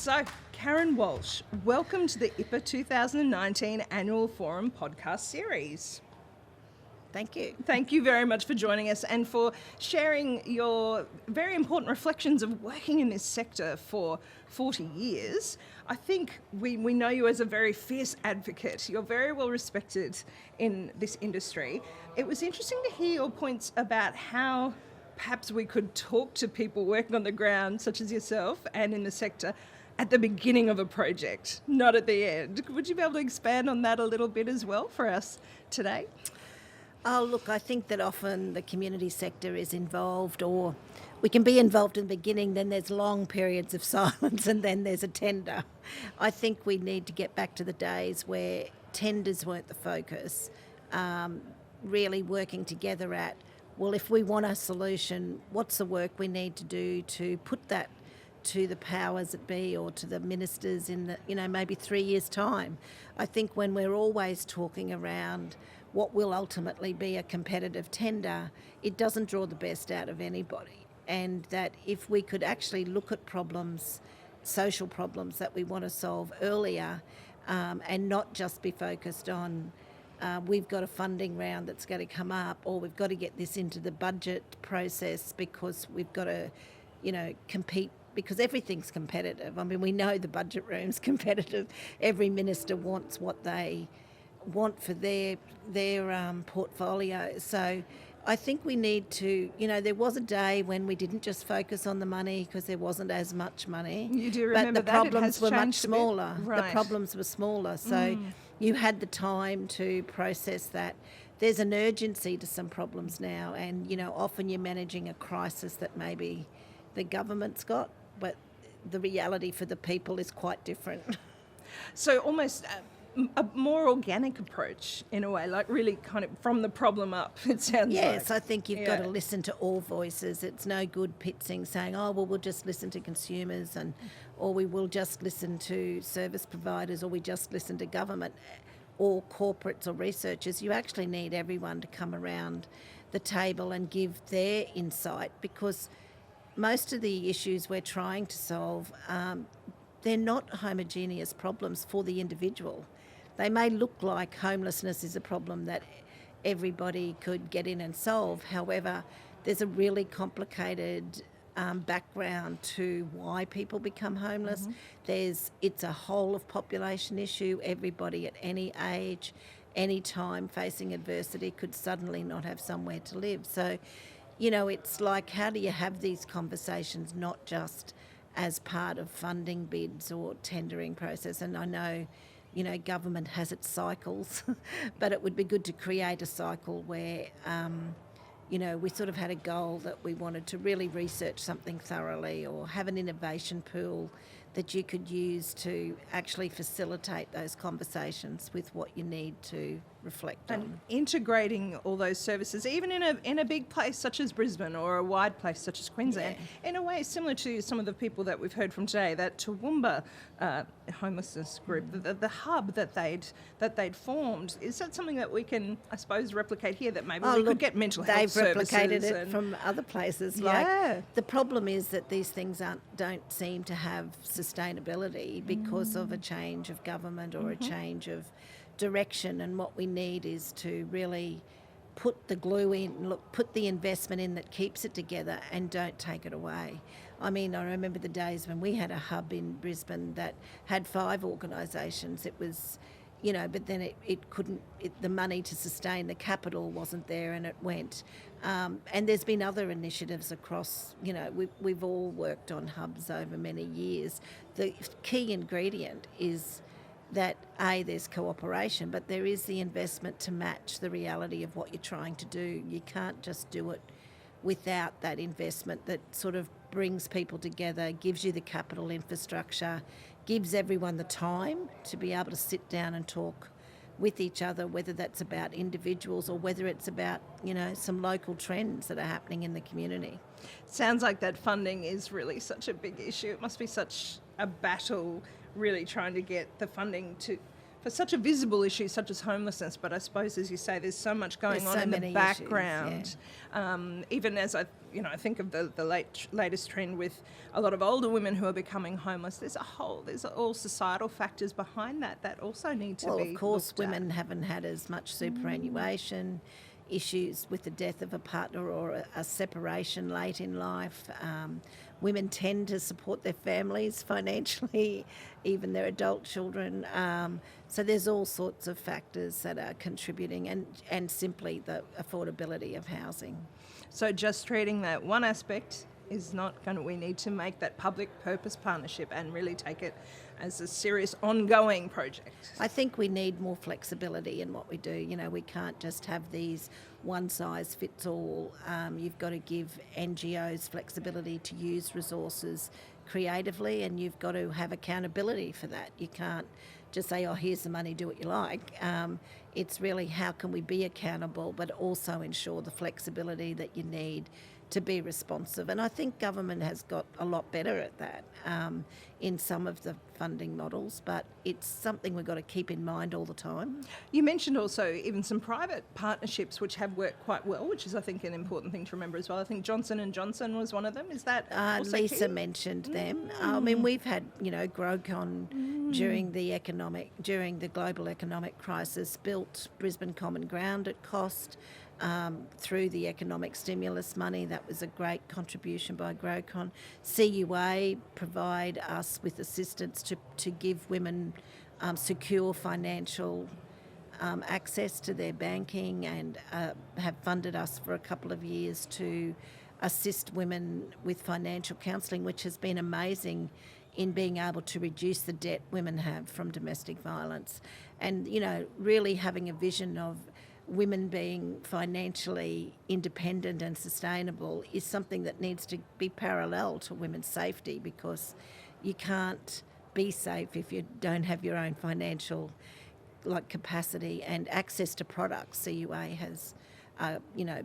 So, Karyn Walsh, welcome to the IPAA 2019 Annual Forum podcast series. Thank you. Thank you very much for joining us and for sharing your very important reflections of working in this sector for 40 years. I think we know you as a very fierce advocate. You're very well respected in this industry. It was interesting to hear your points about how perhaps we could talk to people working on the ground, such as yourself, and in the sector at the beginning of a project, not at the end. Would you be able to expand on that a little bit as well for us today? Oh, look, I think that often the community sector is involved, or we can be involved in the beginning, then there's long periods of silence, and then there's a tender. I think we need to get back to the days where tenders weren't the focus, really working together at, well, if we want a solution, what's the work we need to do to put that to the powers that be or to the ministers in the, maybe 3 years' time. I think when we're always talking around what will ultimately be a competitive tender, it doesn't draw the best out of anybody. And that if we could actually look at problems, social problems that we want to solve earlier, and not just be focused on we've got a funding round that's going to come up, or we've got to get this into the budget process because we've got to, compete, because everything's competitive. I mean, we know the budget room's competitive. Every minister wants what they want for their portfolio. So I think we need to, there was a day when we didn't just focus on the money because there wasn't as much money. You do remember but the problems were much changed smaller. Right. The problems were smaller. So you had the time to process that. There's an urgency to some problems now, and, often you're managing a crisis that maybe the government's got, but the reality for the people is quite different. So almost a more organic approach in a way, like really kind of from the problem up, it sounds like. Yes, I think you've got to listen to all voices. It's no good pitsing saying, oh, well, we'll just listen to consumers, or we will just listen to service providers, or we just listen to government or corporates or researchers. You actually need everyone to come around the table and give their insight, because most of the issues we're trying to solve, they're not homogeneous problems for the individual. They may look like homelessness is a problem that everybody could get in and solve. However, there's a really complicated background to why people become homeless. It's a whole of population issue. Everybody at any age, any time facing adversity could suddenly not have somewhere to live. So, it's like, how do you have these conversations not just as part of funding bids or tendering process? And I know, government has its cycles, but it would be good to create a cycle where, we sort of had a goal that we wanted to really research something thoroughly, or have an innovation pool that you could use to actually facilitate those conversations with what you need to reflect on. And integrating all those services, even in a big place such as Brisbane or a wide place such as Queensland, in a way similar to some of the people that we've heard from today, that Toowoomba homelessness group, the hub that they'd formed. Is that something that we can, I suppose, replicate here, that maybe we could get mental health services? They've replicated it from other places. Like, the problem is that these things don't seem to have sustainability because of a change of government or a change of direction, and what we need is to really put the glue in, put the investment in that keeps it together, and don't take it away. I mean, I remember the days when we had a hub in Brisbane that had 5 organisations. It was, but then it couldn't, the money to sustain the capital wasn't there, and it went. And there's been other initiatives across, we've all worked on hubs over many years. The key ingredient is that there's cooperation, but there is the investment to match the reality of what you're trying to do. You can't just do it without that investment that sort of brings people together, gives you the capital infrastructure, gives everyone the time to be able to sit down and talk with each other, whether that's about individuals or whether it's about, some local trends that are happening in the community. Sounds like that funding is really such a big issue. It must be such a battle, really trying to get the funding for such a visible issue such as homelessness. But I suppose, as you say, there's so much going on in the background. Issues, even as I think of the latest trend with a lot of older women who are becoming homeless. There's all societal factors behind that also need to be Well, of course, looked at. women haven't had as much superannuation, issues with the death of a partner or a separation late in life. Women tend to support their families financially, even their adult children. So there's all sorts of factors that are contributing, and simply the affordability of housing. So just treating that one aspect is not going to, we need to make that public purpose partnership and really take it as a serious ongoing project. I think we need more flexibility in what we do. We can't just have these one size fits all. You've got to give NGOs flexibility to use resources creatively, and you've got to have accountability for that. You can't just say, oh, here's the money, do what you like. It's really how can we be accountable but also ensure the flexibility that you need to be responsive. And I think government has got a lot better at that in some of the funding models, but it's something we've got to keep in mind all the time. You mentioned also even some private partnerships which have worked quite well, which is, I think, an important thing to remember as well. I think Johnson & Johnson was one of them. Is that also Lisa key? mentioned them. I mean, we've had, GrowCon during the global economic crisis, built Brisbane Common Ground at cost. Through the economic stimulus money. That was a great contribution by GrowCon. CUA provide us with assistance to give women secure financial access to their banking, and have funded us for a couple of years to assist women with financial counselling, which has been amazing in being able to reduce the debt women have from domestic violence. And, really having a vision of women being financially independent and sustainable is something that needs to be parallel to women's safety, because you can't be safe if you don't have your own financial capacity and access to products. CUA has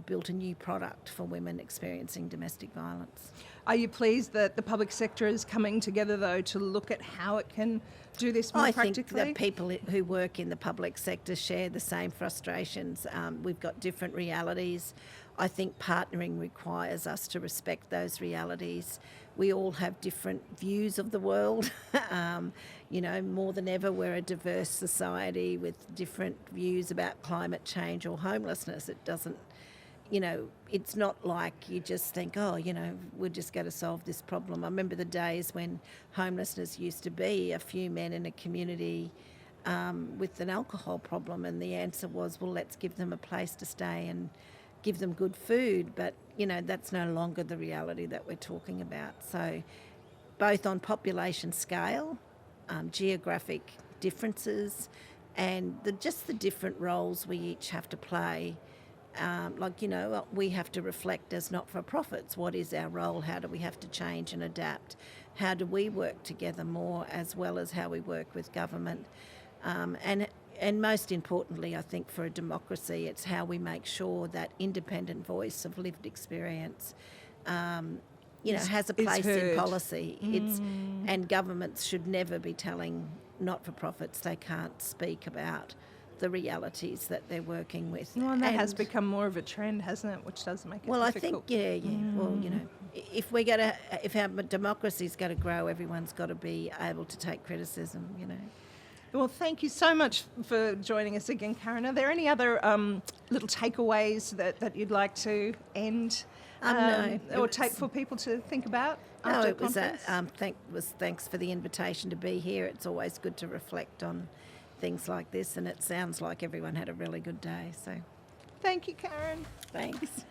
built a new product for women experiencing domestic violence. Are you pleased that the public sector is coming together, though, to look at how it can do this more practically? I think that people who work in the public sector share the same frustrations. We've got different realities. I think partnering requires us to respect those realities. We all have different views of the world. More than ever, we're a diverse society with different views about climate change or homelessness. It doesn't, it's not like you just think, we're just going to solve this problem. I remember the days when homelessness used to be a few men in a community with an alcohol problem, and the answer was, well, let's give them a place to stay and give them good food. But, that's no longer the reality that we're talking about. So both on population scale, geographic differences, and the different roles we each have to play. We have to reflect as not-for-profits. What is our role? How do we have to change and adapt? How do we work together more, as well as how we work with government? And most importantly, I think for a democracy, it's how we make sure that independent voice of lived experience has a place in policy. And governments should never be telling not-for-profits they can't speak about the realities that they're working with. Well, and that has become more of a trend, hasn't it? Which does make it difficult. Well, I think, Well, if our democracy's got to grow, everyone's got to be able to take criticism. Well, thank you so much for joining us again, Karyn. Are there any other little takeaways that you'd like to end No, or take for people to think about after the conference? Thanks for the invitation to be here. It's always good to reflect on things like this, and it sounds like everyone had a really good day. So, thank you, Karyn. Thanks.